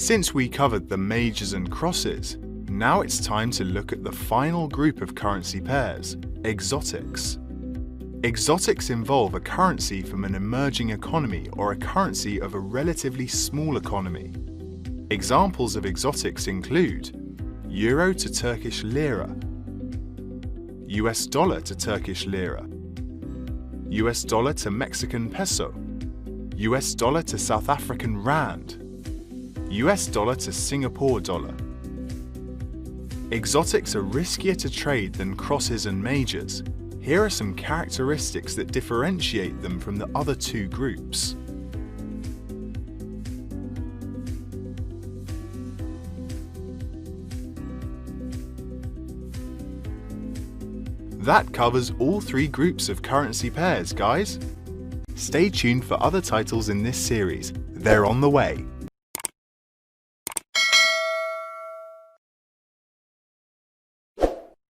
Since we covered the majors and crosses, now it's time to look at the final group of currency pairs, exotics. Exotics involve a currency from an emerging economy or a currency of a relatively small economy. Examples of exotics include Euro to Turkish lira, US dollar to Turkish lira, US dollar to Mexican peso, US dollar to South African rand, US dollar to Singapore dollar. Exotics are riskier to trade than crosses and majors. Here are some characteristics that differentiate them from the other two groups. That covers all three groups of currency pairs, guys. Stay tuned for other titles in this series. They're on the way.